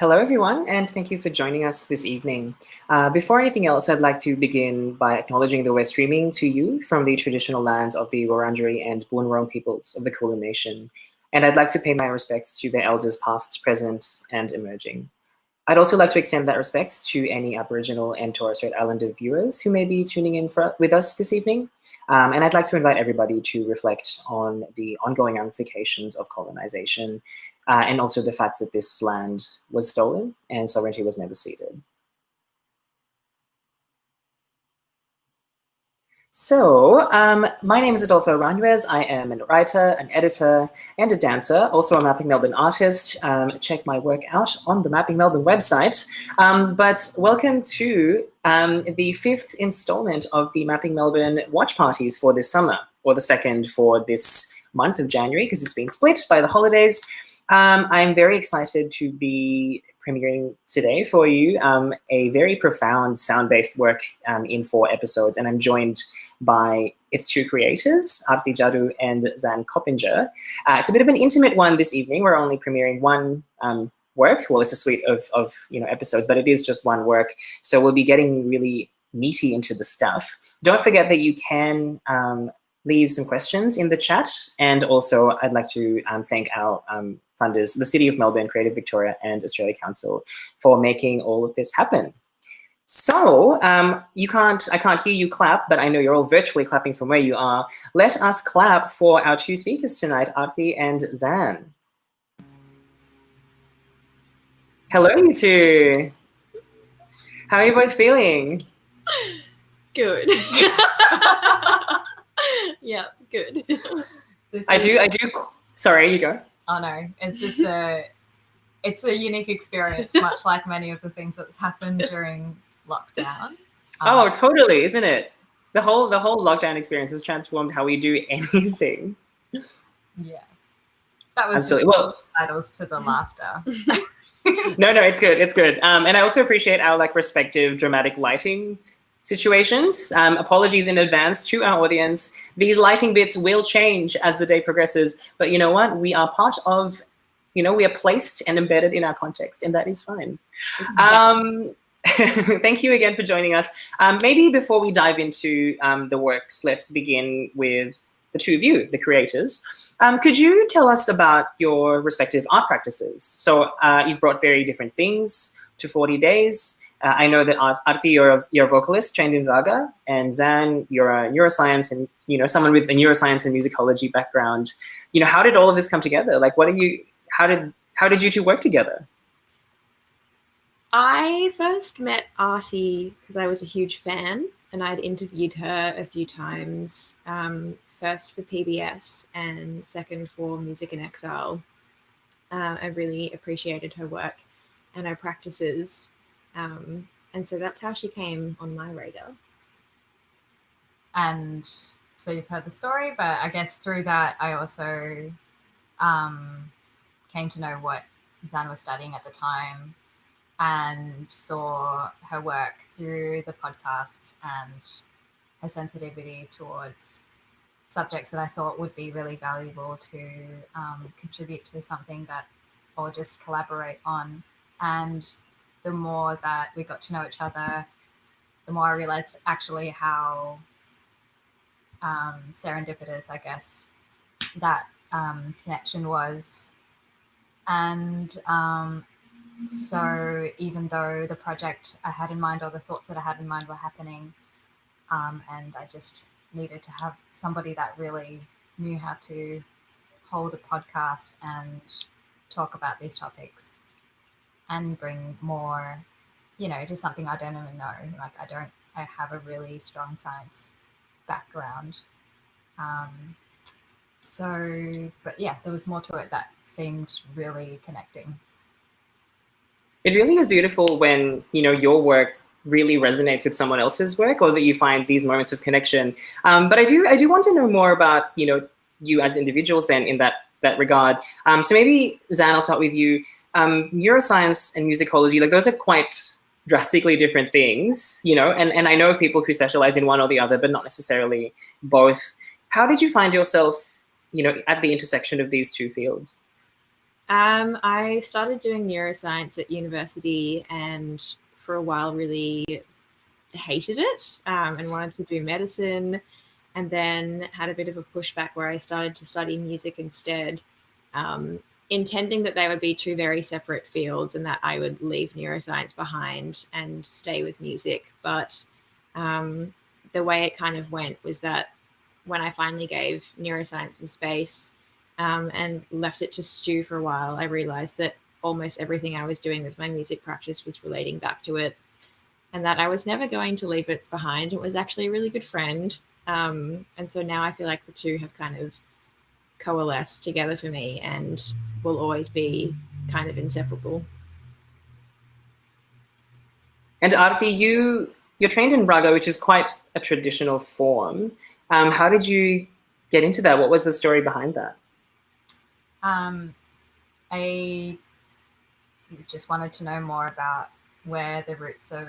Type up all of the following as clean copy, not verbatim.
Hello, everyone, and thank you for joining us this evening. Before anything else, I'd like to begin by acknowledging that we're streaming to you from the traditional lands of the Wurundjeri and Boon Wurrung peoples of the Kulin Nation. And I'd like to pay my respects to their elders past, present, and emerging. I'd also like to extend that respect to any Aboriginal and Torres Strait Islander viewers who may be tuning in with us this evening. And I'd like to invite everybody to reflect on the ongoing ramifications of colonization and also the fact that this land was stolen and sovereignty was never ceded. So, my name is Adolfo Ranuez. I am a writer, an editor, and a dancer, also a Mapping Melbourne artist. Check my work out on the Mapping Melbourne website. But welcome to the fifth installment of the Mapping Melbourne watch parties for this summer, or the second for this month of January, because it's been split by the holidays. I'm very excited to be premiering today for you a very profound sound-based work in 4 episodes, and I'm joined by its 2 creators, Aarti Jadu and Xan Coppinger. It's a bit of an intimate one this evening. We're only premiering one work. Well, it's a suite of episodes, but it is just one work, so we'll be getting really meaty into the stuff. Don't forget that you can leave some questions in the chat, and also I'd like to thank our funders, the City of Melbourne, Creative Victoria, and Australia Council, for making all of this happen. So I can't hear you clap, but I know you're all virtually clapping from where you are. Let us clap for our 2 speakers tonight, Aarti and Xan. Hello, you 2. How are you both feeling? Good. Yeah, good. I do. Sorry, you go. Oh no, it's just it's a unique experience, much like many of the things that's happened during lockdown. Oh, totally, isn't it? The whole lockdown experience has transformed how we do anything. Yeah, that was absolutely. Well, titles to the laughter. No, it's good. It's good. And I also appreciate our respective dramatic lighting situations. Apologies in advance to our audience. These lighting bits will change as the day progresses, but you know what? We are part of, we are placed and embedded in our context, and that is fine. Thank you again for joining us. Maybe before we dive into the works, let's begin with the 2 of you, the creators. Could you tell us about your respective art practices? So you've brought very different things to 40 days. I know that Aarti, you're a vocalist trained in Raga, and Xan, you're a neuroscience and someone with a neuroscience and musicology background. How did all of this come together? How did you 2 work together? I first met Aarti because I was a huge fan, and I'd interviewed her a few times, first for PBS and second for Music in Exile. I really appreciated her work and her practices. And so that's how she came on my radar. And so you've heard the story, but I guess through that I also came to know what Xan was studying at the time and saw her work through the podcasts and her sensitivity towards subjects that I thought would be really valuable to contribute to something or just collaborate on. And the more that we got to know each other, the more I realized actually how serendipitous, I guess, that connection was. And so even though the project I had in mind or the thoughts that I had in mind were happening, and I just needed to have somebody that really knew how to hold a podcast and talk about these topics and bring more, just something I don't even know. I have a really strong science background. But yeah, there was more to it that seemed really connecting. It really is beautiful when, your work really resonates with someone else's work, or that you find these moments of connection. But I do want to know more about, you as individuals then in that regard. So maybe, Xan, I'll start with you. Neuroscience and musicology, those are quite drastically different things, and I know of people who specialize in one or the other, but not necessarily both. How did you find yourself, at the intersection of these 2 fields? I started doing neuroscience at university and for a while really hated it and wanted to do medicine, and then had a bit of a pushback where I started to study music instead, intending that they would be two very separate fields and that I would leave neuroscience behind and stay with music. But the way it kind of went was that when I finally gave neuroscience some space and left it to stew for a while, I realized that almost everything I was doing with my music practice was relating back to it, and that I was never going to leave it behind. It was actually a really good friend. And so now I feel like the two have kind of coalesced together for me and will always be kind of inseparable. And Aarti, you're trained in raga, which is quite a traditional form. How did you get into that? What was the story behind that? I just wanted to know more about where the roots of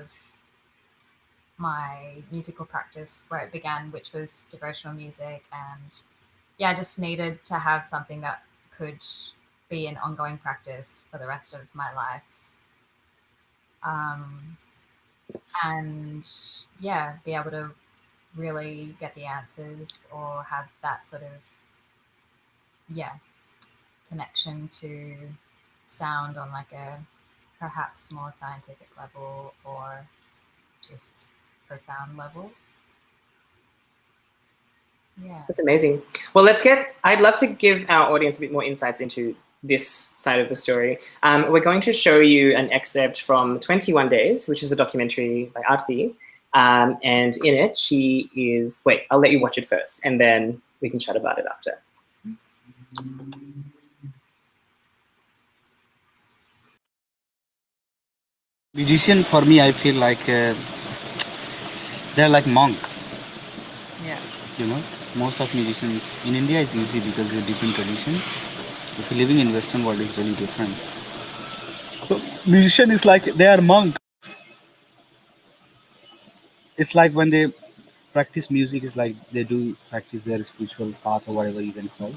my musical practice, where it began, which was devotional music, and I just needed to have something that could be an ongoing practice for the rest of my life. And be able to really get the answers or have that sort of connection to sound on like a perhaps more scientific level or just profound level. Yeah, That's amazing. Well, I'd love to give our audience a bit more insights into this side of the story. We're going to show you an excerpt from 21 Days, which is a documentary by Aarti. And in it, I'll let you watch it first, and then we can chat about it after. Musician, for me, I feel like they're like monk. yeah, You know, most of musicians in India is easy because it's a different tradition. If you're living in Western world, it's really different. So musician is like they are monk. It's like when they practice music, it's like they do practice their spiritual path or whatever you can call.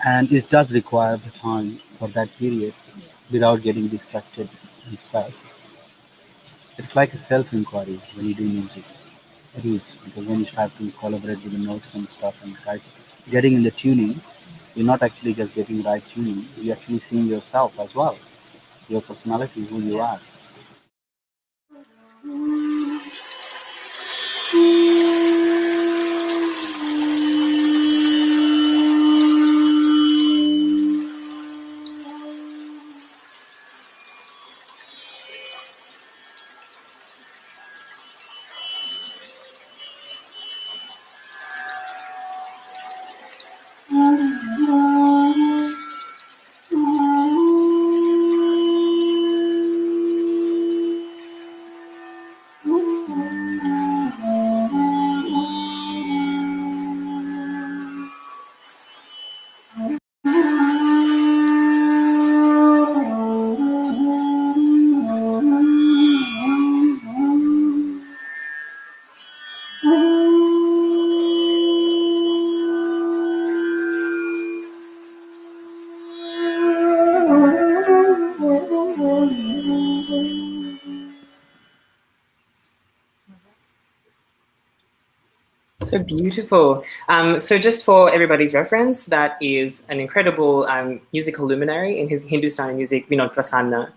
And it does require the time for that period without getting distracted and stuff. It's like a self-inquiry when you do music. It is, because when you start to collaborate with the notes and stuff and try getting in the tuning, you're not actually just getting right tuning, you're actually seeing yourself as well, your personality, who you are. So beautiful. So just for everybody's reference, that is an incredible musical luminary in his Hindustani music, Vinod Prasanna,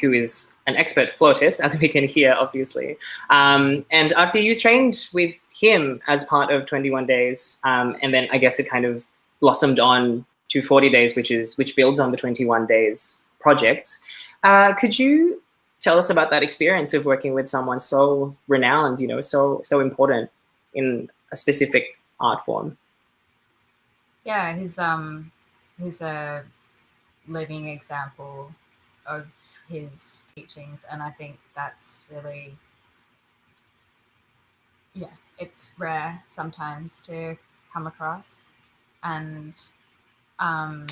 who is an expert flautist, as we can hear, obviously. And Aarti, you trained with him as part of 21 Days, and then I guess it kind of blossomed on to 40 Days, which builds on the 21 Days project. Could you tell us about that experience of working with someone so renowned, so important in a specific art form? Yeah, he's a living example of his teachings, and I think that's really, it's rare sometimes to come across. And I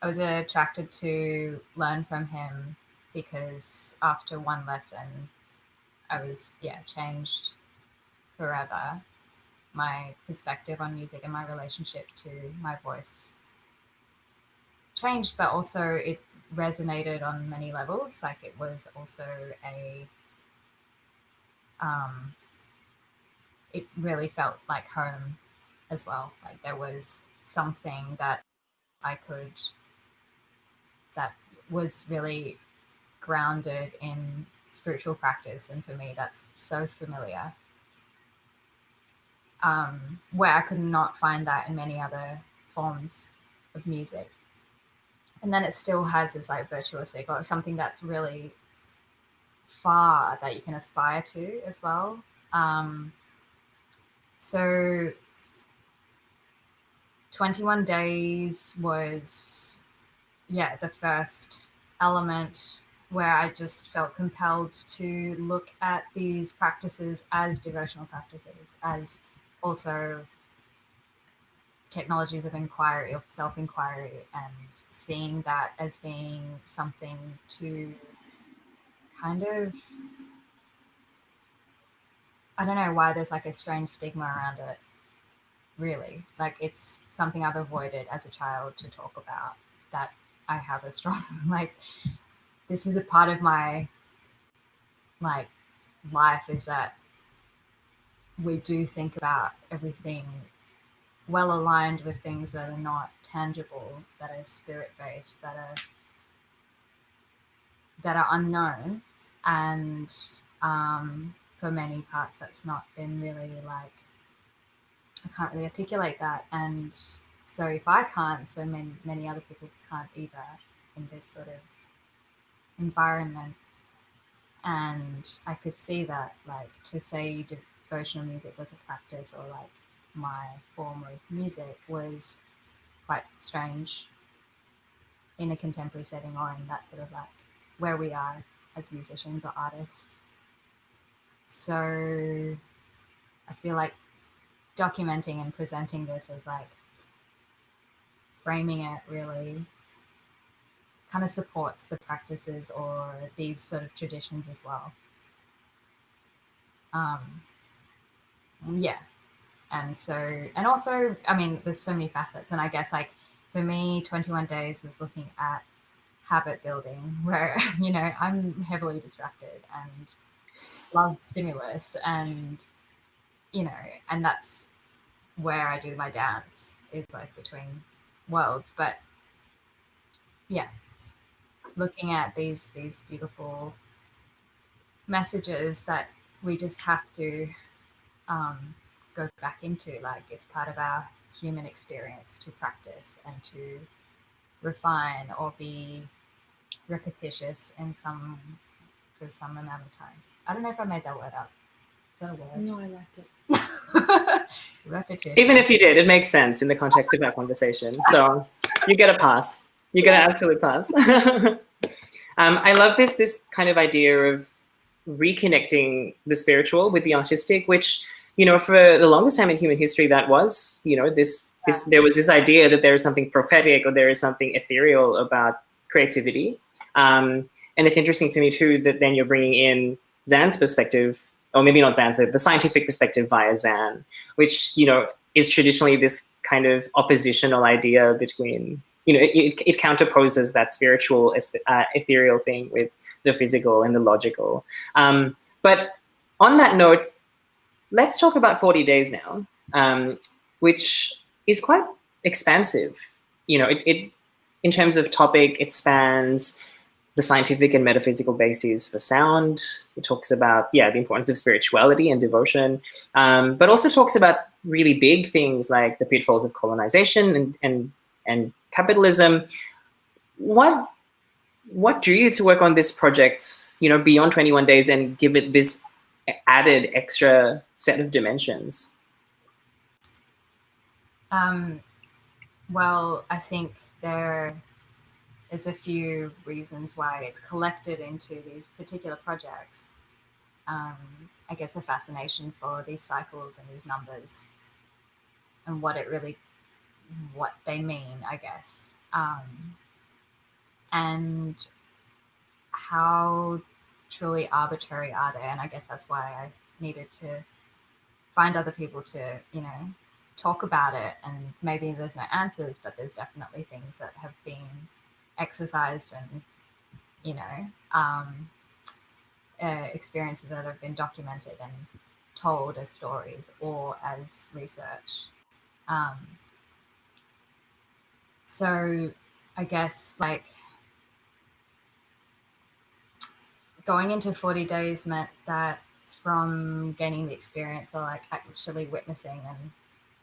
was attracted to learn from him because after one lesson I was changed forever. my perspective on music and my relationship to my voice changed, but also it resonated on many levels. Like it was also it really felt like home as well. Like there was something that that was really grounded in spiritual practice, and for me that's so familiar, where I could not find that in many other forms of music. And then it still has this like virtuosic or something that's really far that you can aspire to as well. So 21 Days was, the first element where I just felt compelled to look at these practices as devotional practices, as also technologies of inquiry, of self-inquiry, and seeing that as being something to kind of, I don't know why there's like a strange stigma around it, really. Like it's something I've avoided as a child to talk about, that I have a strong, like, this is a part of my like life, is that we do think about everything well aligned with things that are not tangible, that are spirit based, that are unknown, and for many parts that's not been really like, I can't really articulate that, and so if I can't, so many other people can't either in this sort of environment. And I could see that, like, to say devotional music was a practice, or like my form of music, was quite strange in a contemporary setting, or in that sort of like where we are as musicians or artists. So I feel like documenting and presenting this as like framing it really kind of supports the practices or these sort of traditions as well. And so, and also, I mean, there's so many facets, and I guess like for me 21 Days was looking at habit building, where I'm heavily distracted and love stimulus, and and that's where I do my dance, is like between worlds. But looking at these beautiful messages that we just have to go back into, like it's part of our human experience to practice and to refine or be repetitious for some amount of time. I don't know if I made that word up. Is that a word? No, I liked it. Repetition. Even if you did, it makes sense in the context of our conversation. So you get a pass. You get an absolute pass. I love this kind of idea of reconnecting the spiritual with the artistic, which, for the longest time in human history, that was, there was this idea that there is something prophetic or there is something ethereal about creativity. And it's interesting to me too that then you're bringing in Zan's perspective, or maybe not Zan's, the scientific perspective via Zan, which, is traditionally this kind of oppositional idea between, it counterposes that spiritual, ethereal thing with the physical and the logical. But on that note, let's talk about 40 Days now, which is quite expansive. It in terms of topic, it spans the scientific and metaphysical bases for sound. It talks about, the importance of spirituality and devotion, but also talks about really big things like the pitfalls of colonization and capitalism. What drew you to work on this project, beyond 21 Days, and give it this added extra set of dimensions? Well, I think there is a few reasons why it's collected into these particular projects. I guess a fascination for these cycles and these numbers and what they mean, I guess. And how truly arbitrary are they? And I guess that's why I needed to find other people to, talk about it. And maybe there's no answers, but there's definitely things that have been exercised and, experiences that have been documented and told as stories or as research. So I guess like going into 40 days meant that from gaining the experience or like actually witnessing and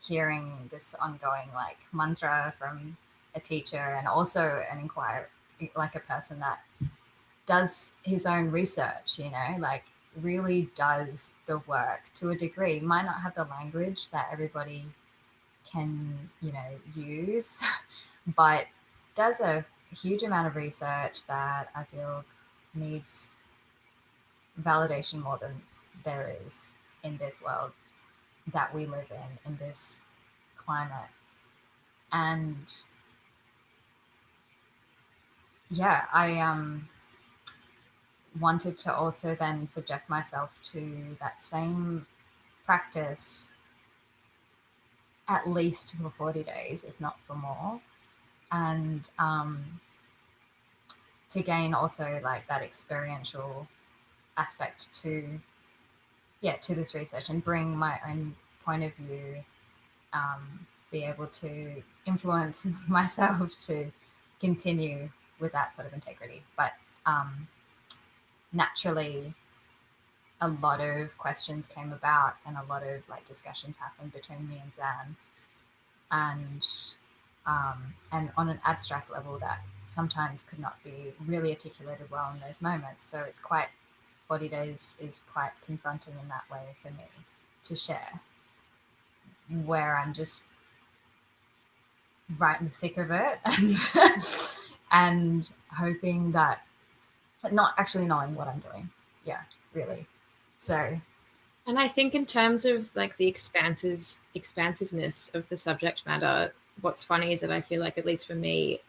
hearing this ongoing like mantra from a teacher and also an inquirer, like a person that does his own research, like really does the work to a degree, might not have the language that everybody can, use, but does a huge amount of research that I feel needs validation more than there is in this world that we live in this climate. And yeah, I wanted to also then subject myself to that same practice at least for 40 days, if not for more. And to gain also like that experiential aspect to this research and bring my own point of view, be able to influence myself to continue with that sort of integrity. But naturally, a lot of questions came about and a lot of like discussions happened between me and Zan, and on an abstract level that sometimes could not be really articulated well in those moments. So it's 40 days is quite confronting in that way for me to share, where I'm just right in the thick of it and hoping that, but not actually knowing what I'm doing. Yeah, really. So, and I think in terms of like the expansiveness of the subject matter, what's funny is that I feel like, at least for me,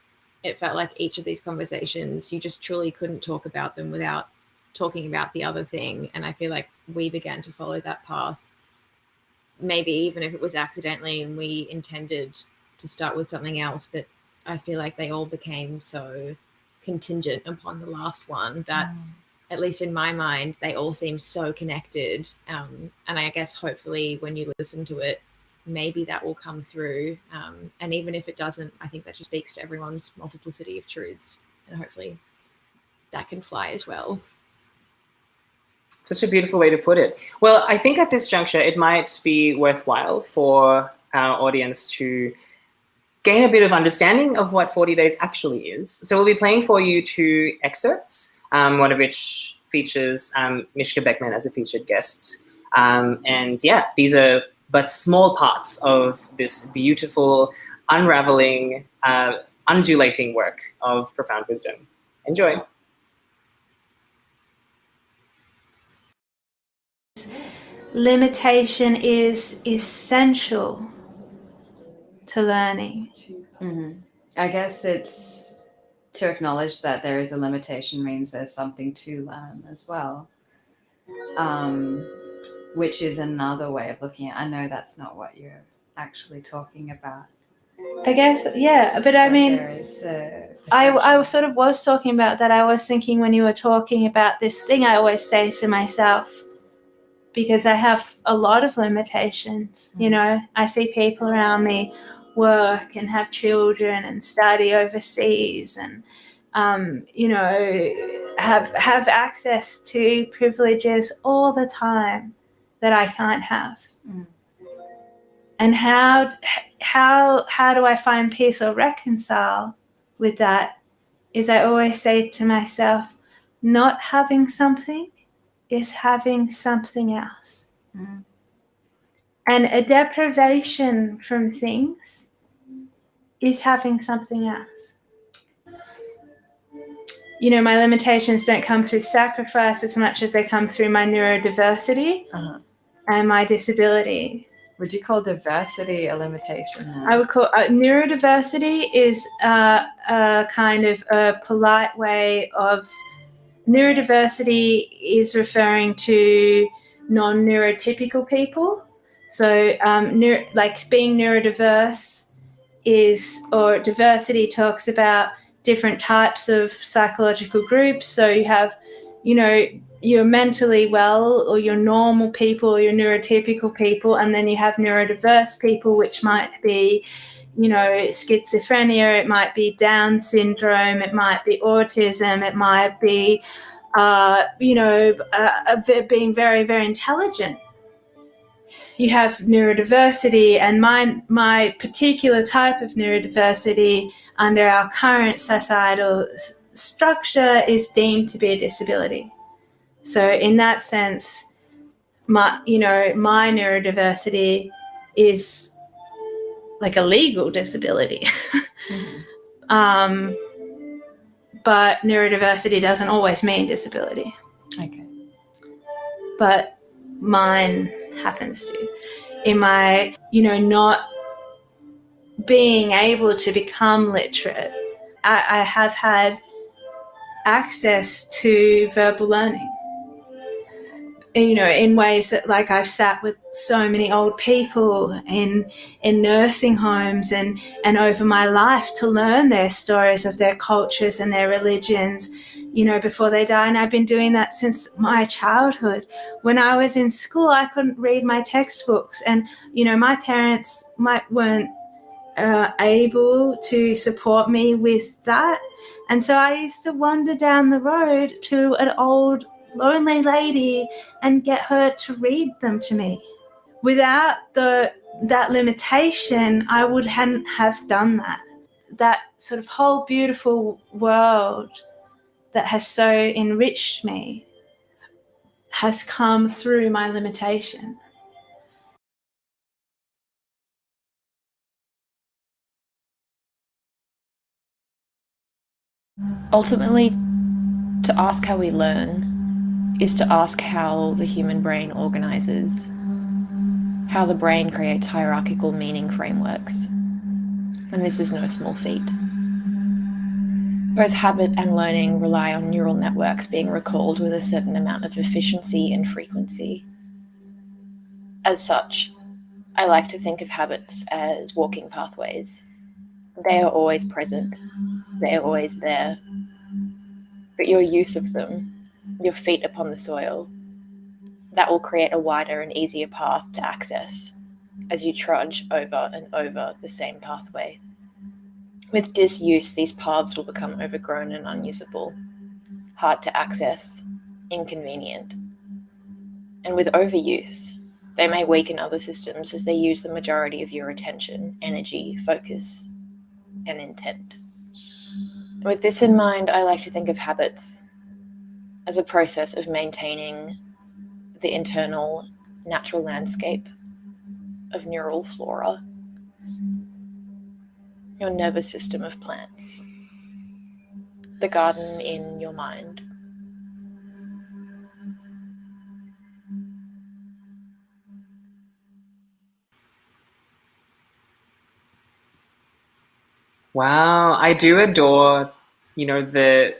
it felt like each of these conversations, you just truly couldn't talk about them without talking about the other thing. And I feel like we began to follow that path, maybe even if it was accidentally and we intended to start with something else, but I feel like they all became so contingent upon the last one that at least in my mind, they all seem so connected. And I guess hopefully when you listen to it, maybe that will come through. And even if it doesn't, I think that just speaks to everyone's multiplicity of truths. And hopefully that can fly as well. Such a beautiful way to put it. Well, I think at this juncture, it might be worthwhile for our audience to gain a bit of understanding of what 40 Days actually is. So we'll be playing for you 2 excerpts, one of which features Mishka Beckman as a featured guest. And yeah, these are but small parts of this beautiful, unraveling, undulating work of profound wisdom. Enjoy. Limitation is essential to learning. Mm-hmm. I guess it's to acknowledge that there is a limitation means there's something to learn as well, which is another way of looking at it. I know that's not what you're actually talking about. I guess, yeah, but I mean, there is I sort of was talking about that. I was thinking when you were talking about this thing, I always say to myself, because I have a lot of limitations, I see people around me work and have children and study overseas and, have access to privileges all the time that I can't have. And how do I find peace or reconcile with that is I always say to myself, not having something is having something else. And a deprivation from things is having something else. My limitations don't come through sacrifice as much as they come through my neurodiversity and my disability. Would you call diversity a limitation? I would call neurodiversity is a kind of a polite way of neurodiversity is referring to non-neurotypical people. So like being neurodiverse or diversity talks about different types of psychological groups. So you have, your mentally well or your normal people or your neurotypical people, and then you have neurodiverse people, which might be, schizophrenia, it might be Down syndrome, it might be autism, it might be, being very, very intelligent. You have neurodiversity, and my particular type of neurodiversity under our current societal structure is deemed to be a disability. So in that sense, my neurodiversity is like a legal disability. Mm-hmm. But neurodiversity doesn't always mean disability. Okay. But mine happens to. In my, not being able to become literate, I have had access to verbal learning. In ways that, like, I've sat with so many old people in nursing homes and over my life to learn their stories of their cultures and their religions, before they die. And I've been doing that since my childhood. When I was in school, I couldn't read my textbooks, and, my parents weren't able to support me with that. And so I used to wander down the road to an old lonely lady and get her to read them to me. Without that limitation, I hadn't have done that. That sort of whole beautiful world that has so enriched me has come through my limitation. Ultimately, to ask how we learn is to ask how the human brain organizes, how the brain creates hierarchical meaning frameworks. And this is no small feat. Both habit and learning rely on neural networks being recalled with a certain amount of efficiency and frequency. As such, I like to think of habits as walking pathways. They are always present, they are always there, but your use of them, your feet upon the soil, that will create a wider and easier path to access as you trudge over and over the same pathway. With disuse, these paths will become overgrown and unusable, hard to access, inconvenient. And with overuse, they may weaken other systems as they use the majority of your attention, energy, focus, and intent. With this in mind, I like to think of habits as a process of maintaining the internal natural landscape of neural flora, your nervous system of plants, the garden in your mind. Wow, I do adore, the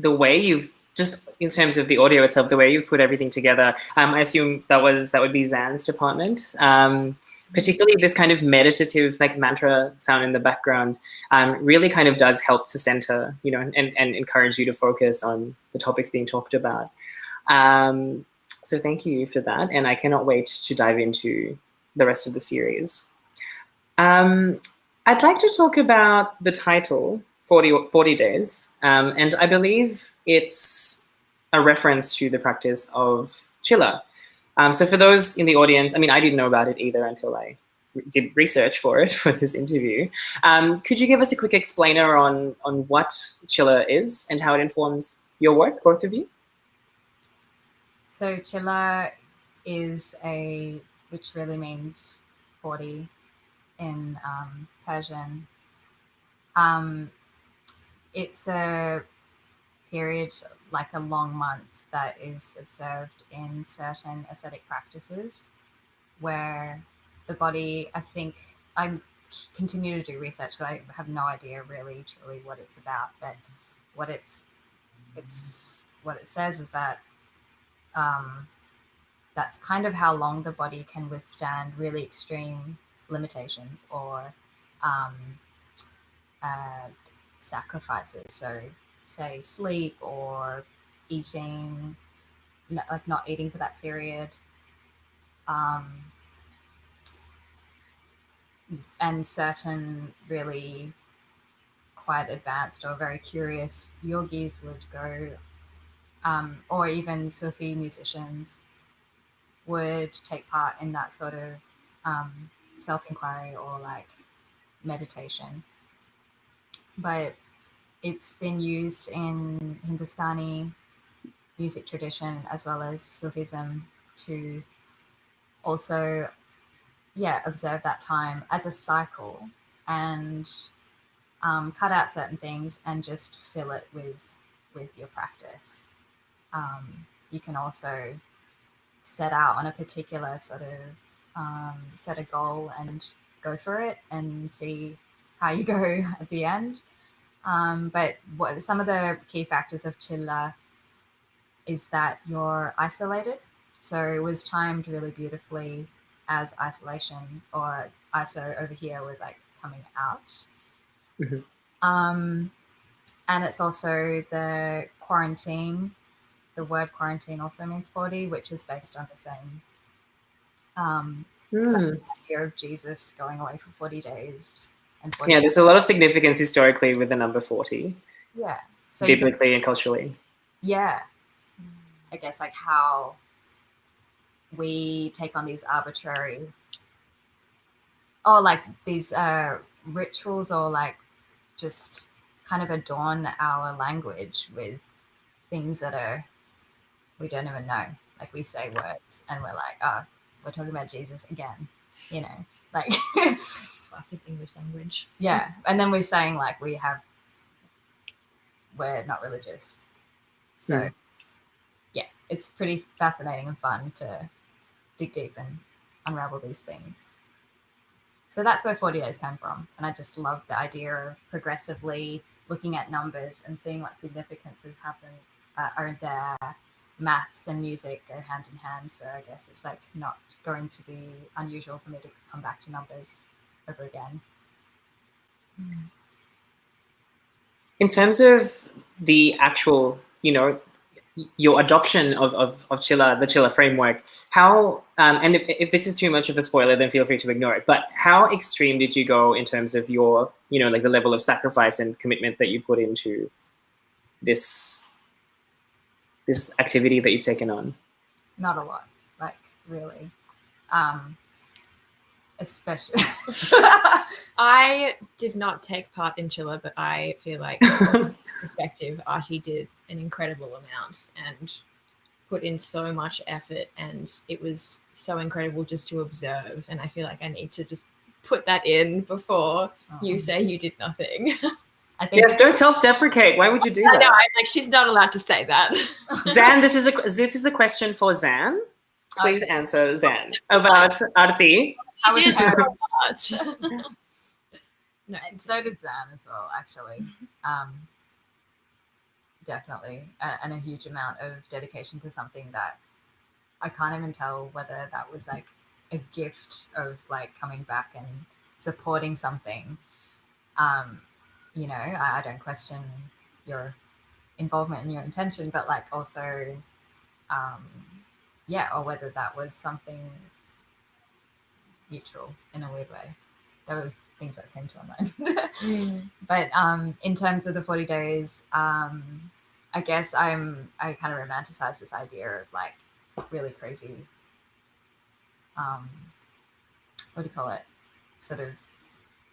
way you've, just in terms of the audio itself, the way you've put everything together. I assume that would be Zan's department. Particularly this kind of meditative, like, mantra sound in the background really kind of does help to center, and encourage you to focus on the topics being talked about. So thank you for that, and I cannot wait to dive into the rest of the series. I'd like to talk about the title, 40 Days, and I believe it's a reference to the practice of chilla. So for those in the audience, I didn't know about it either until I did research for it, for this interview. Could you give us a quick explainer on what chilla is and how it informs your work, both of you? So chilla is which really means 40 in Persian. It's a period, like a long month, that is observed in certain ascetic practices where the body, I continue to do research, so I have no idea really truly what it's about, but what it says is that that's kind of how long the body can withstand really extreme limitations or sacrifices. So say sleep or eating, like not eating for that period. And certain really quite advanced or very curious yogis would go, or even Sufi musicians would take part in that sort of self-inquiry or like meditation. But it's been used in Hindustani music tradition as well as Sufism to also, observe that time as a cycle and cut out certain things and just fill it with your practice. You can also set out on a particular sort of set a goal and go for it and see how you go at the end. But some of the key factors of chilla is that you're isolated. So it was timed really beautifully as isolation, or ISO over here was like coming out. And it's also the quarantine. The word quarantine also means 40, which is based on the same idea of Jesus going away for 40 days. And 40 there's a lot of significance historically with the number 40. Yeah. So biblically and culturally. Yeah. I guess like how we take on these arbitrary or like these rituals or like just kind of adorn our language with things that are we don't even know. Like we say words and we're like, oh, we're talking about Jesus again, you know, like Classic English language. Yeah. And then we're saying like we're not religious. So yeah, it's pretty fascinating and fun to dig deep and unravel these things. So that's where 40 days came from. And I just love the idea of progressively looking at numbers and seeing what significances happen are there. Maths and music go hand in hand. So I guess it's like not going to be unusual for me to come back to numbers over again. In terms of the actual, your adoption of Chilla, the Chilla framework, how, and if this is too much of a spoiler, then feel free to ignore it, but how extreme did you go in terms of your, like the level of sacrifice and commitment that you put into this activity that you've taken on? Not a lot, like really. Especially I did not take part in Chilla, but I feel like from perspective, Aarti did an incredible amount and put in so much effort, and it was so incredible just to observe. And I feel like I need to just put that in before you say you did nothing. I think yes, don't self-deprecate. Why would you do that? I know, I'm like, she's not allowed to say that. Zan, this is a question for Zan. Please answer, Zan, about Aarti. I was so much. No, and so did Zan as well, actually. Definitely, and a huge amount of dedication to something that I can't even tell whether that was like a gift of like coming back and supporting something. I don't question your involvement and your intention, but like also, or whether that was something neutral in a weird way. That was things that came to my mind. But in terms of the 40 days, I guess I kind of romanticize this idea of like really crazy, what do you call it? Sort of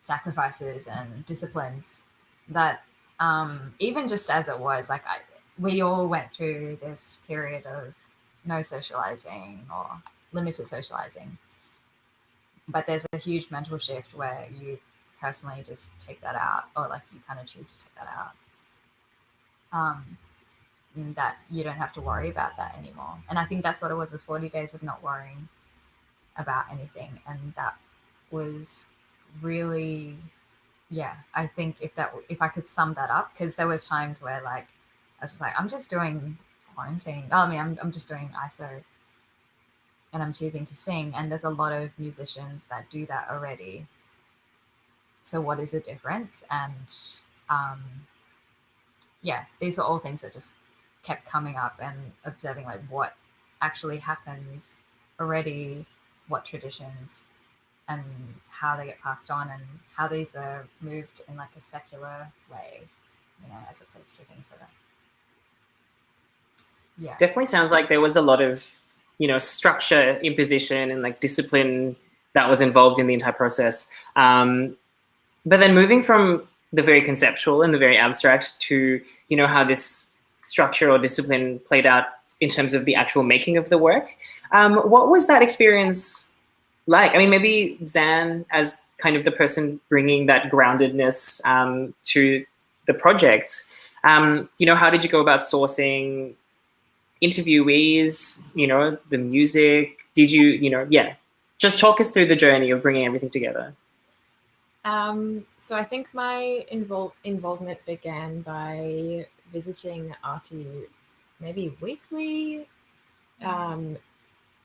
sacrifices and disciplines that even just as it was, like we all went through this period of no socializing or limited socializing. But there's a huge mental shift where you personally just take that out, or like you kind of choose to take that out. That you don't have to worry about that anymore. And I think that's what it was 40 days of not worrying about anything. And that was really, I think if I could sum that up, because there was times where like I was just like, I'm just doing quarantine. I'm just doing ISO. and I'm choosing to sing. And there's a lot of musicians that do that already. So what is the difference? And yeah, these were all things that just kept coming up, and observing like what actually happens already, what traditions, and how they get passed on, and how these are moved in like a secular way, you know, as opposed to things that are, yeah. Definitely sounds like there was a lot of, structure, imposition, and like discipline that was involved in the entire process. But then moving from the very conceptual and the very abstract to, how this structure or discipline played out in terms of the actual making of the work. What was that experience like? I mean, maybe Xan, as kind of the person bringing that groundedness to the project, how did you go about sourcing interviewees, the music? Did you, just talk us through the journey of bringing everything together. So I think my involvement began by visiting Aarti maybe weekly,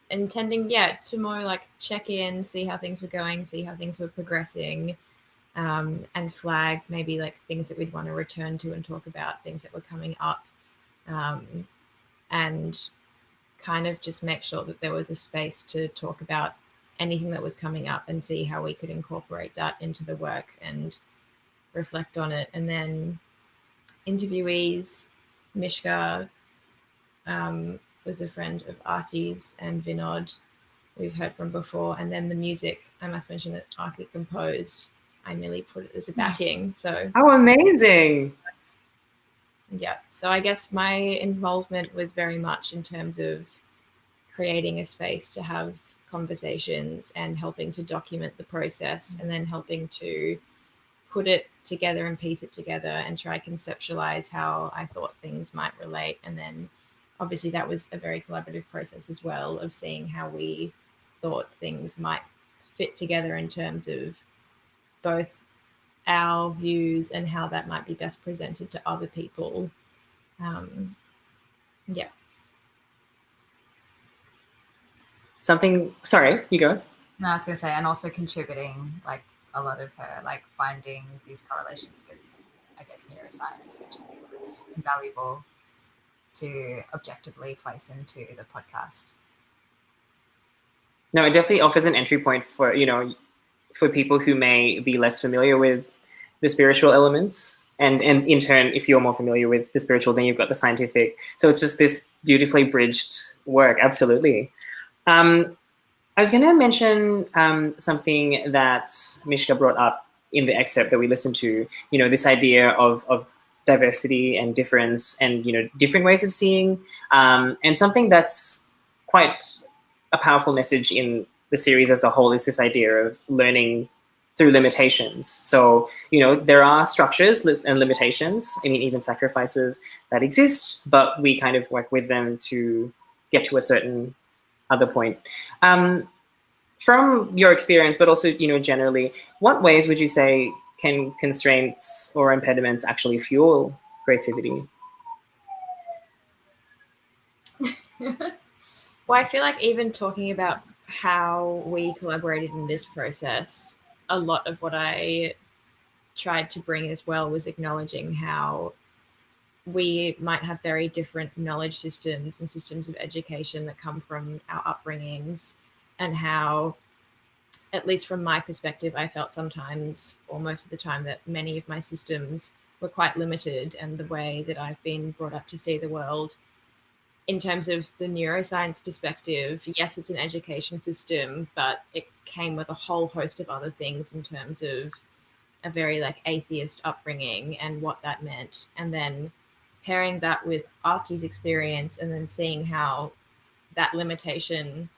intending, to more like check in, see how things were going, see how things were progressing, and flag maybe like things that we'd want to return to and talk about, things that were coming up, and kind of just make sure that there was a space to talk about anything that was coming up and see how we could incorporate that into the work and reflect on it. And then Interviewees, Mishka was a friend of Aarti's, and Vinod, we've heard from before. And then the music, I must mention that Aarti composed. I merely put it as a backing. So oh, amazing. Yeah. So I guess my involvement was very much in terms of creating a space to have conversations and helping to document the process, and then helping to put it together and piece it together and try conceptualize how I thought things might relate. And then obviously that was a very collaborative process as well, of seeing how we thought things might fit together in terms of both our views and how that might be best presented to other people. Yeah. Sorry, you go. No, I was going to say, and also contributing like a lot of her, like finding these correlations with, I guess, neuroscience, which I think was invaluable to objectively place into the podcast. No, it definitely offers an entry point for, for people who may be less familiar with the spiritual elements. And in turn, if you're more familiar with the spiritual, then you've got the scientific. So it's just this beautifully bridged work. Absolutely. I was going to mention something that Mishka brought up in the excerpt that we listened to, this idea of diversity and difference and, different ways of seeing, and something that's quite a powerful message in the series as a whole is this idea of learning through limitations. So, there are structures and limitations, even sacrifices that exist, but we kind of work with them to get to a certain other point. From your experience, but also, generally, what ways would you say can constraints or impediments actually fuel creativity? Well, I feel like even talking about how we collaborated in this process, a lot of what I tried to bring as well was acknowledging how we might have very different knowledge systems and systems of education that come from our upbringings, and how, at least from my perspective, I felt sometimes, or most of the time, that many of my systems were quite limited, and the way that I've been brought up to see the world in terms of the neuroscience perspective, yes, it's an education system, but it came with a whole host of other things in terms of a very like atheist upbringing and what that meant. And then pairing that with Aarti's experience, and then seeing how that limitation,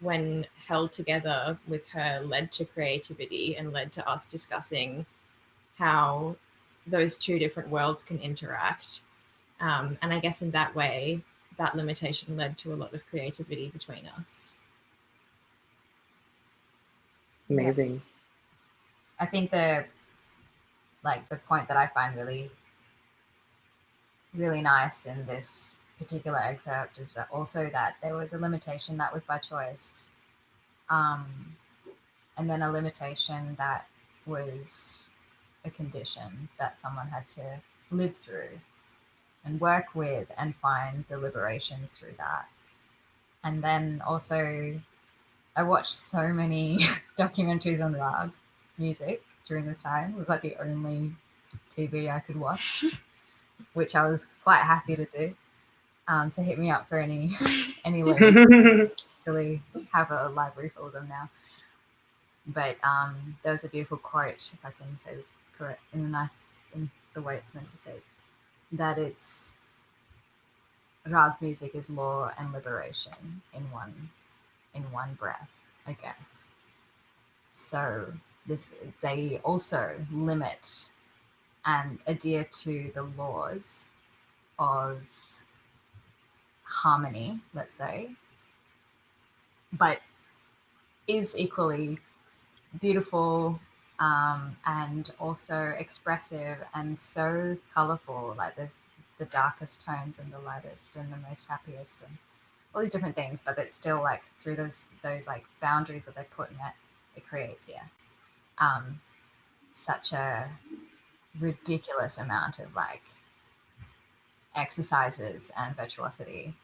when held together with her, led to creativity and led to us discussing how those two different worlds can interact. And I guess in that way, that limitation led to a lot of creativity between us. Amazing. Yeah. I think the point that I find really, really nice in this particular excerpt is that also that there was a limitation that was by choice, and then a limitation that was a condition that someone had to live through and work with and find the liberations through that. And then also I watched so many documentaries on Rag music during this time. It was like the only TV I could watch, which I was quite happy to do. So hit me up for any links. Really have a library full of them now. But there was a beautiful quote, if I can say this correct, in the way it's meant to say, that it's Rag music is law and liberation in one breath, I guess. So they also limit and adhere to the laws of harmony, let's say, but is equally beautiful and also expressive and so colorful. Like there's the darkest tones and the lightest and the most happiest and all these different things, but it's still like through those like boundaries that they put in it creates such a ridiculous amount of like exercises and virtuosity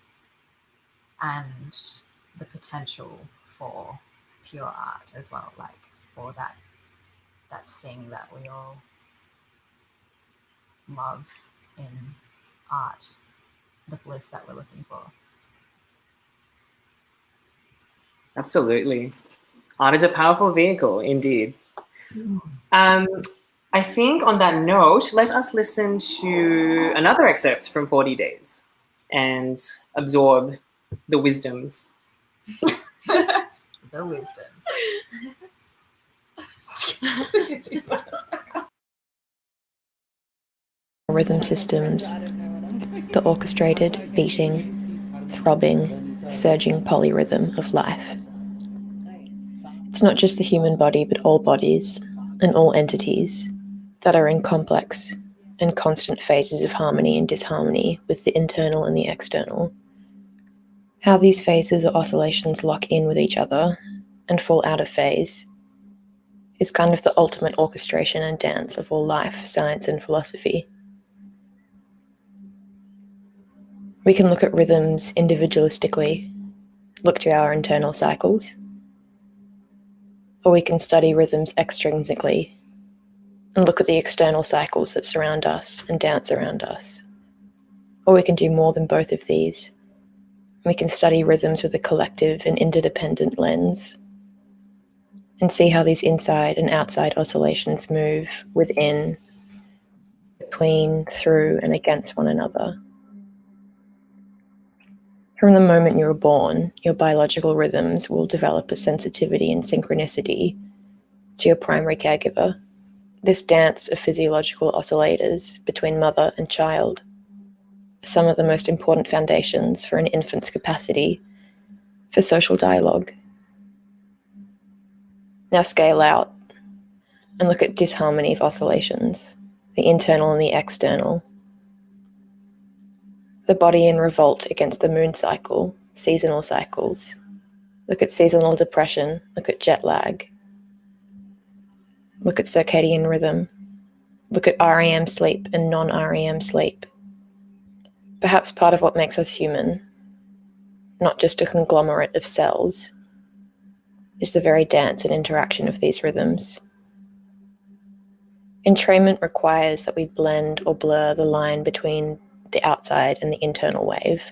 and the potential for pure art as well, like for that thing that we all love in art, the bliss that we're looking for. Absolutely. Art is a powerful vehicle, indeed. I think on that note, let us listen to another excerpt from 40 Days and absorb the wisdoms. The wisdoms. Rhythm systems, the orchestrated, beating, throbbing, surging polyrhythm of life. It's not just the human body, but all bodies and all entities that are in complex and constant phases of harmony and disharmony with the internal and the external. How these phases or oscillations lock in with each other and fall out of phase is kind of the ultimate orchestration and dance of all life, science, and philosophy. We can look at rhythms individualistically, look to our internal cycles, or we can study rhythms extrinsically and look at the external cycles that surround us and dance around us. Or we can do more than both of these. We can study rhythms with a collective and interdependent lens and see how these inside and outside oscillations move within, between, through, and against one another. From the moment you were born, your biological rhythms will develop a sensitivity and synchronicity to your primary caregiver. This dance of physiological oscillators between mother and child are some of the most important foundations for an infant's capacity for social dialogue. Now scale out and look at disharmony of oscillations, the internal and the external. The body in revolt against the moon cycle, seasonal cycles. Look at seasonal depression, look at jet lag. Look at circadian rhythm. Look at REM sleep and non-REM sleep. Perhaps part of what makes us human, not just a conglomerate of cells, is the very dance and interaction of these rhythms. Entrainment requires that we blend or blur the line between the outside and the internal wave.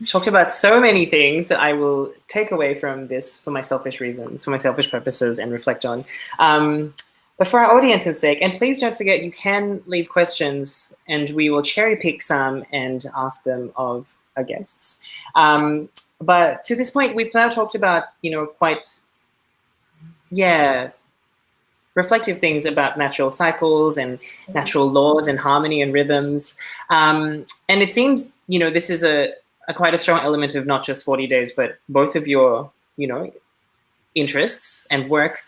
Talked about so many things that I will take away from this for my selfish reasons, for my selfish purposes, and reflect on. But for our audience's sake, and please don't forget, you can leave questions and we will cherry pick some and ask them of our guests. But to this point, we've now talked about, quite, reflective things about natural cycles and natural laws and harmony and rhythms. And it seems, this is a quite a strong element of not just 40 Days, but both of your, interests and work.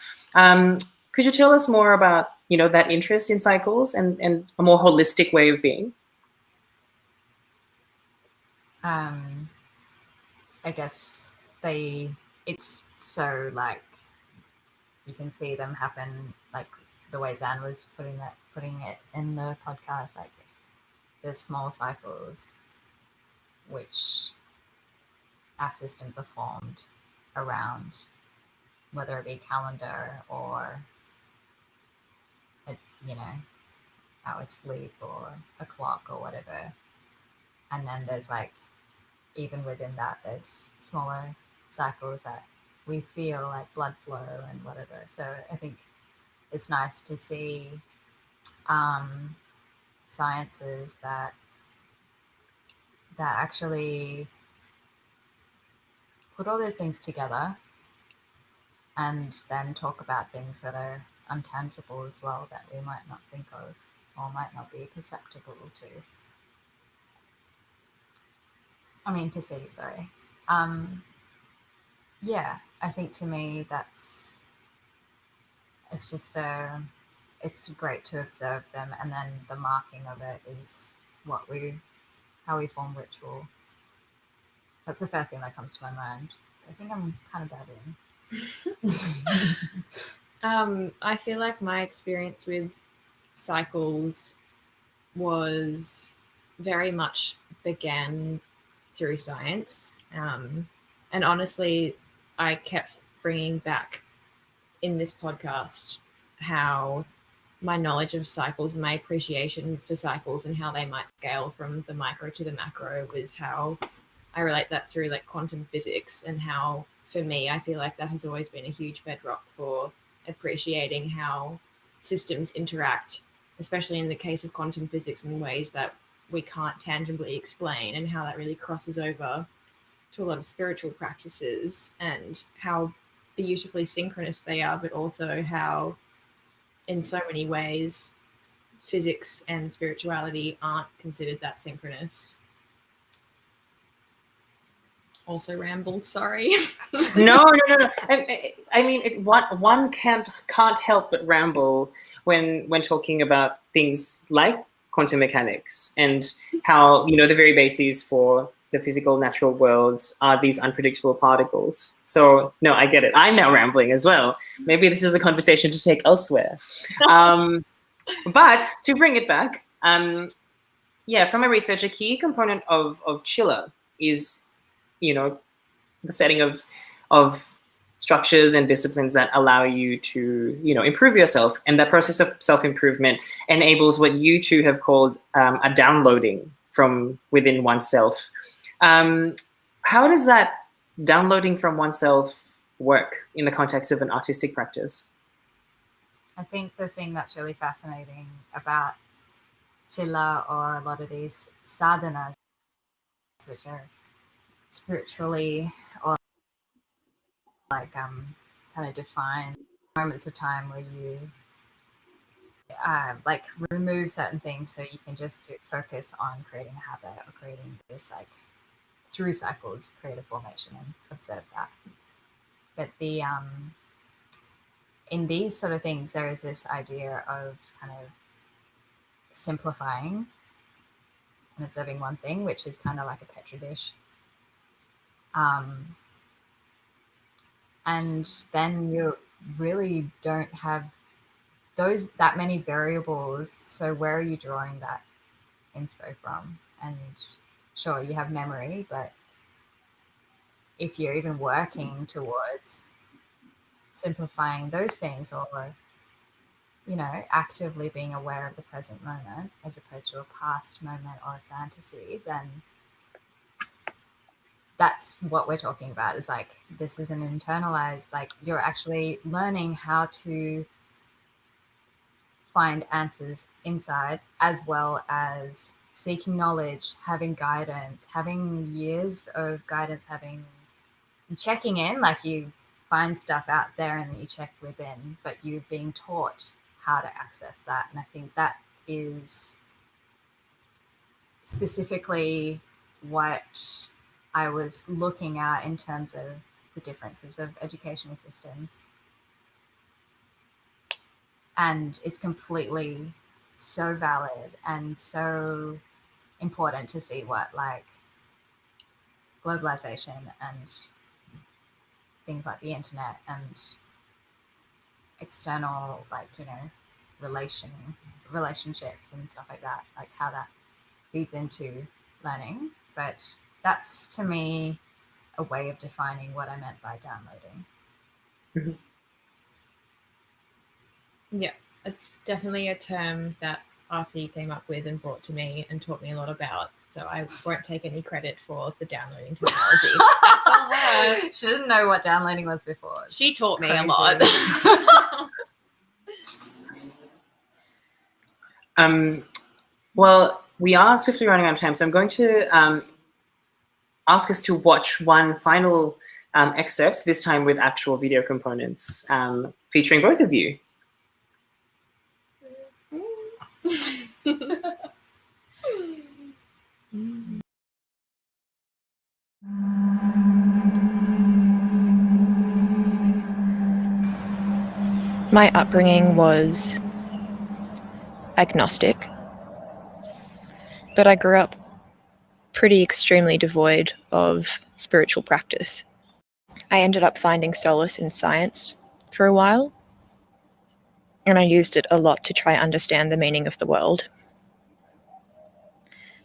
Could you tell us more about, that interest in cycles and a more holistic way of being? I guess it's so like you can see them happen, like the way Zan was putting it in the podcast, like there's small cycles which our systems are formed around, whether it be calendar or our sleep or a clock or whatever. And then there's like, even within that, there's smaller cycles that we feel, like blood flow and whatever. So I think it's nice to see sciences that actually put all those things together and then talk about things that are untangible as well, that we might not think of or might not be perceptible to. Perceive, sorry. Yeah, I think to me it's great to observe them, and then the marking of it is how we form ritual. That's the first thing that comes to my mind. I think I'm kind of babbling. I feel like my experience with cycles was very much began through science. And honestly, I kept bringing back in this podcast how my knowledge of cycles and my appreciation for cycles and how they might scale from the micro to the macro was how I relate that through like quantum physics, and how for me, I feel like that has always been a huge bedrock for appreciating how systems interact, especially in the case of quantum physics, in ways that we can't tangibly explain, and how that really crosses over to a lot of spiritual practices, and how beautifully synchronous they are, but also how in so many ways physics and spirituality aren't considered that synchronous. Also rambled, sorry. No. I mean, one can't help but ramble when talking about things like quantum mechanics and how, the very bases for the physical natural worlds are these unpredictable particles. So no, I get it. I'm now rambling as well. Maybe this is a conversation to take elsewhere. But to bring it back, from my research, a key component of Chilla is, the setting of structures and disciplines that allow you to, improve yourself. And that process of self-improvement enables what you two have called a downloading from within oneself. How does that downloading from oneself work in the context of an artistic practice? I think the thing that's really fascinating about Chilla, or a lot of these sadhanas, which are spiritually or like kind of defined moments of time where you like remove certain things so you can just focus on creating a habit or creating this, like through cycles, create a formation and observe that. But the in these sort of things, there is this idea of kind of simplifying and observing one thing, which is kind of like a petri dish. And then you really don't have that many variables. So where are you drawing that inspo from? And sure, you have memory, but if you're even working towards simplifying those things, or actively being aware of the present moment as opposed to a past moment or a fantasy, then that's what we're talking about. Is like, this is an internalized, like you're actually learning how to find answers inside, as well as seeking knowledge, having guidance, having years of guidance, checking in, like you find stuff out there and then you check within, but you're being taught how to access that. And I think that is specifically what I was looking at in terms of the differences of educational systems. And it's completely so valid and so important to see what like globalization and things like the internet and external, like, you know, relationships and stuff like that, like how that feeds into learning. But that's, to me, a way of defining what I meant by downloading. Yeah, it's definitely a term that Aarti came up with and brought to me and taught me a lot about. So I won't take any credit for the downloading technology. That's all her. She didn't know what downloading was before. She taught me a Crazy. lot. Well, we are swiftly running out of time, so I'm going to ask us to watch one final excerpt, this time with actual video components, featuring both of you. My upbringing was agnostic, but I grew up pretty extremely devoid of spiritual practice. I ended up finding solace in science for a while, and I used it a lot to try and understand the meaning of the world.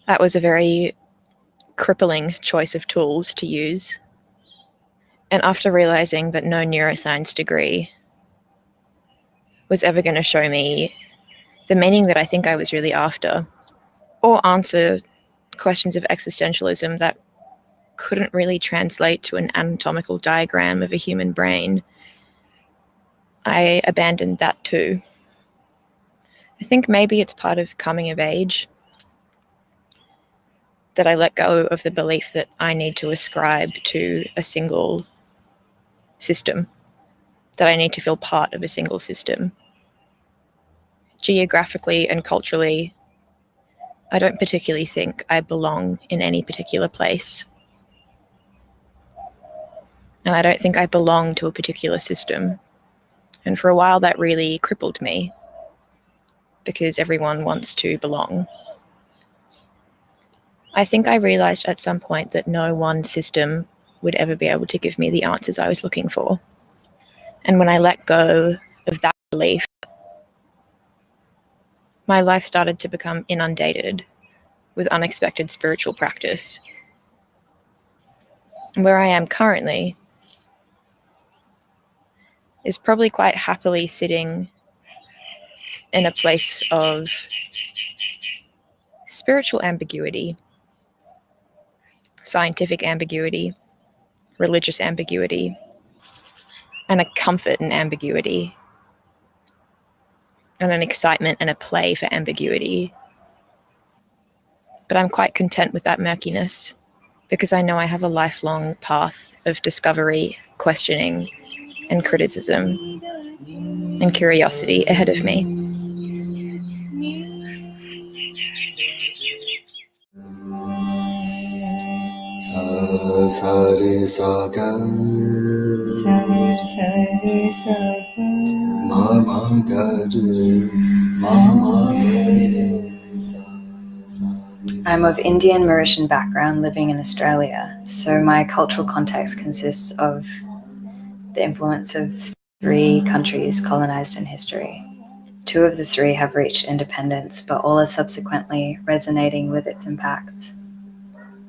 That was a very crippling choice of tools to use, and after realizing that no neuroscience degree was ever going to show me the meaning that I think I was really after, or answer questions of existentialism that couldn't really translate to an anatomical diagram of a human brain, I abandoned that too. I think maybe it's part of coming of age that I let go of the belief that I need to ascribe to a single system, that I need to feel part of a single system. Geographically and culturally, I don't particularly think I belong in any particular place. And I don't think I belong to a particular system. And for a while that really crippled me, because everyone wants to belong. I think I realized at some point that no one system would ever be able to give me the answers I was looking for. And when I let go of that belief, my life started to become inundated with unexpected spiritual practice. And where I am currently is probably quite happily sitting in a place of spiritual ambiguity, scientific ambiguity, religious ambiguity, and a comfort in ambiguity, and an excitement and a play for ambiguity. But I'm quite content with that murkiness, because I know I have a lifelong path of discovery, questioning, and criticism, and curiosity ahead of me. I'm of Indian Mauritian background living in Australia, so my cultural context consists of the influence of 3 countries colonized in history. 2 of the 3 have reached independence, but all are subsequently resonating with its impacts.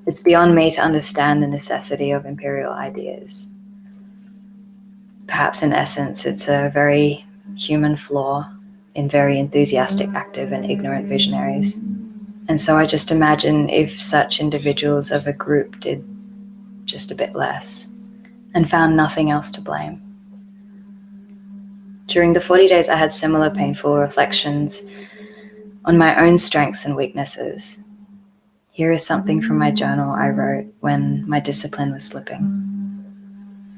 It's beyond me to understand the necessity of imperial ideas. Perhaps in essence, it's a very human flaw in very enthusiastic, active, and ignorant visionaries. And so I just imagine if such individuals of a group did just a bit less and found nothing else to blame. During the 40 days, I had similar painful reflections on my own strengths and weaknesses. Here is something from my journal I wrote when my discipline was slipping.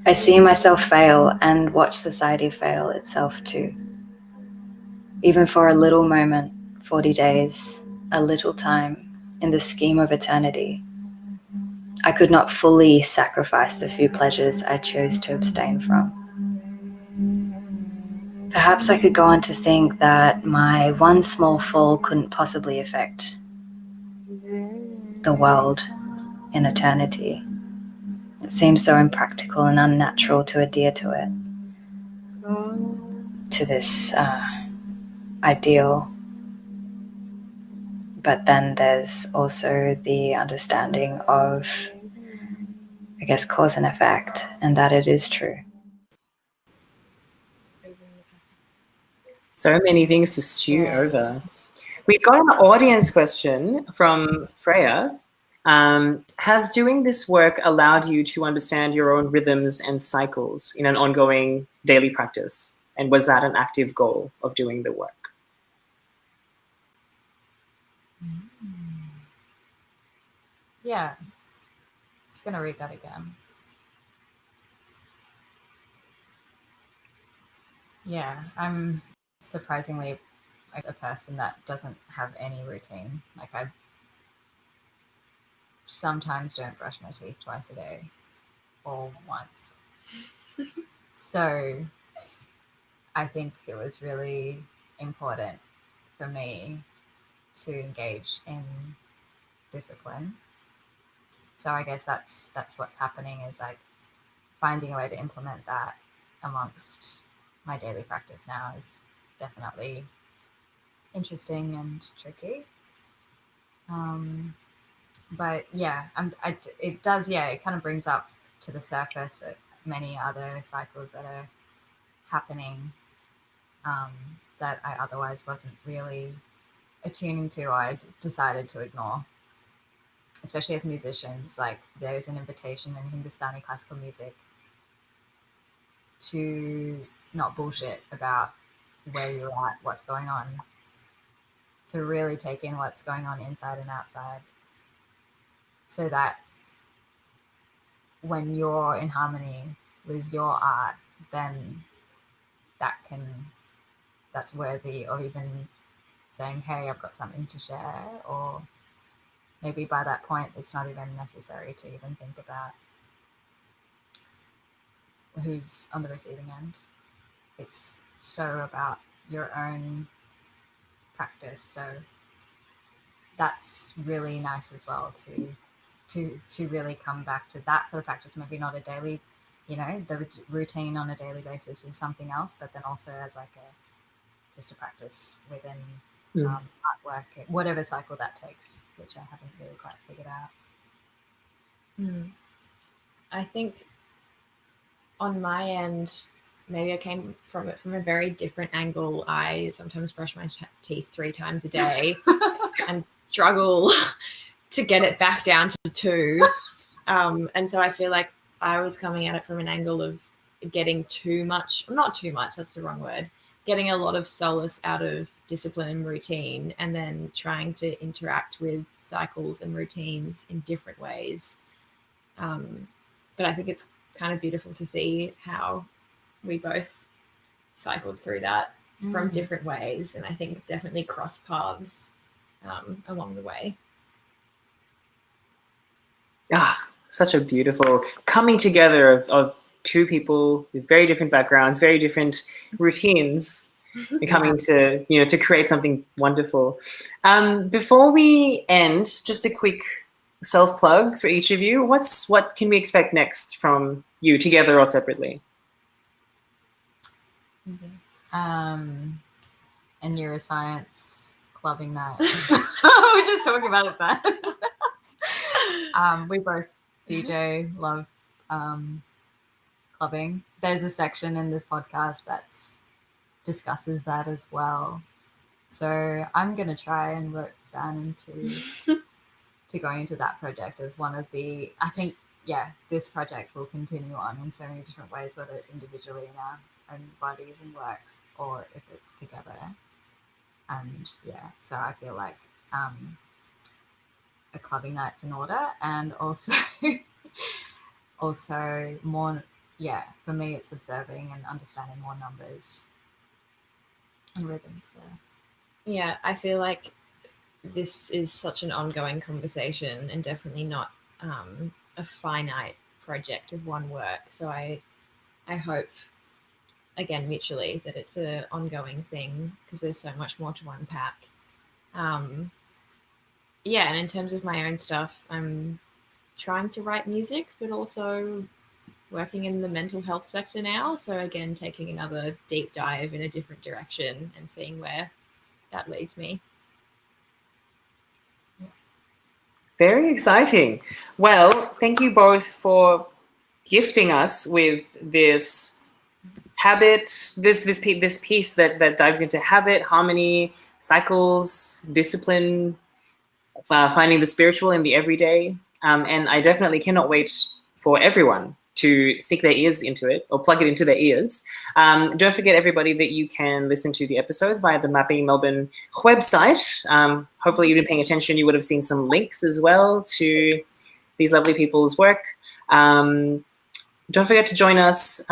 I see myself fail and watch society fail itself too. Even for a little moment, 40 days, a little time in the scheme of eternity, I could not fully sacrifice the few pleasures I chose to abstain from. Perhaps I could go on to think that my one small fall couldn't possibly affect the world in eternity. It seems so impractical and unnatural to adhere to it, to this ideal. But then there's also the understanding of, I guess, cause and effect, and that it is true. So many things to stew over. We've got an audience question from Freya. Has doing this work allowed you to understand your own rhythms and cycles in an ongoing daily practice? And was that an active goal of doing the work? Yeah. Just going to read that again. Yeah, I'm surprisingly a person that doesn't have any routine. Like, I sometimes don't brush my teeth twice a day or once. So I think it was really important for me to engage in discipline. So I guess that's what's happening, is like finding a way to implement that amongst my daily practice now is definitely interesting and tricky. But yeah, it does, yeah, it kind of brings up to the surface many other cycles that are happening that I otherwise wasn't really attuning to, or I decided to ignore. Especially as musicians, like there's an invitation in Hindustani classical music to not bullshit about where you're at, what's going on, to really take in what's going on inside and outside, so that when you're in harmony with your art, then that's worthy of even saying, hey, I've got something to share. Or maybe by that point it's not even necessary to even think about who's on the receiving end. It's so about your own practice. So that's really nice as well, to really come back to that sort of practice. Maybe not a daily, the routine on a daily basis is something else, but then also as like just a practice within artwork, whatever cycle that takes, which I haven't really quite figured out. I think on my end, maybe I came from it from a very different angle. I sometimes brush my teeth 3 times a day and struggle to get it back down to 2. And so I feel like I was coming at it from an angle of getting not too much, that's the wrong word, getting a lot of solace out of discipline and routine, and then trying to interact with cycles and routines in different ways. But I think it's kind of beautiful to see how we both cycled through that from different ways, and I think definitely cross paths along the way. Such a beautiful coming together of 2 people with very different backgrounds, very different routines, and coming to create something wonderful. Before we end, just a quick self-plug for each of you. What can we expect next from you, together or separately? A neuroscience clubbing night. We're just talking about it then. We both DJ, love clubbing. There's a section in this podcast that discusses that as well. So I'm going to try and work Zan into to going into that project as one of the, I think, this project will continue on in so many different ways, whether it's individually in our own bodies and works, or if it's together. And so I feel like a clubbing night's in order, and also more, for me it's observing and understanding more numbers and rhythms there. Yeah, I feel like this is such an ongoing conversation, and definitely not a finite project of one work. So I hope again, mutually, that it's an ongoing thing because there's so much more to unpack. Yeah, and in terms of my own stuff, I'm trying to write music, but also working in the mental health sector now. So again, taking another deep dive in a different direction and seeing where that leads me. Very exciting. Well, thank you both for gifting us with this habit, this piece that dives into habit, harmony, cycles, discipline, finding the spiritual in the everyday. And I definitely cannot wait for everyone to stick their ears into it or plug it into their ears. Don't forget, everybody, that you can listen to the episodes via the Mapping Melbourne website. Hopefully you've been paying attention. You would have seen some links as well to these lovely people's work. Don't forget to join us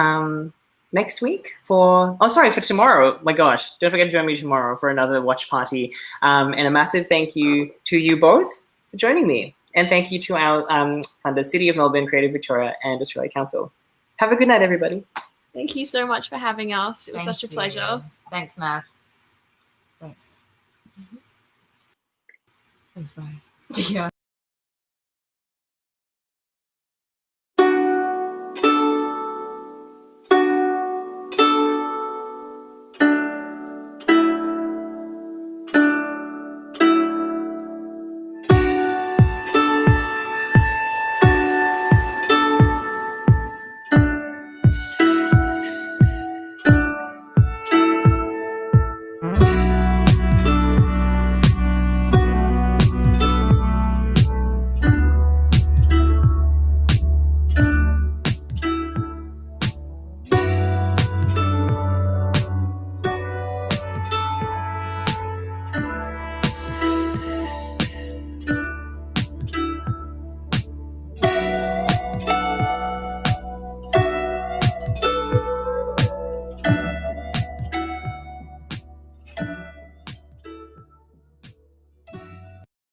next week for tomorrow. My gosh, don't forget to join me tomorrow for another watch party. And a massive thank you to you both for joining me. And thank you to our funders, City of Melbourne, Creative Victoria, and Australia Council. Have a good night, everybody. Thank you so much for having us. It was Thank such a you. pleasure. Thanks, Matt. Thanks. Thanks, bye. Yeah.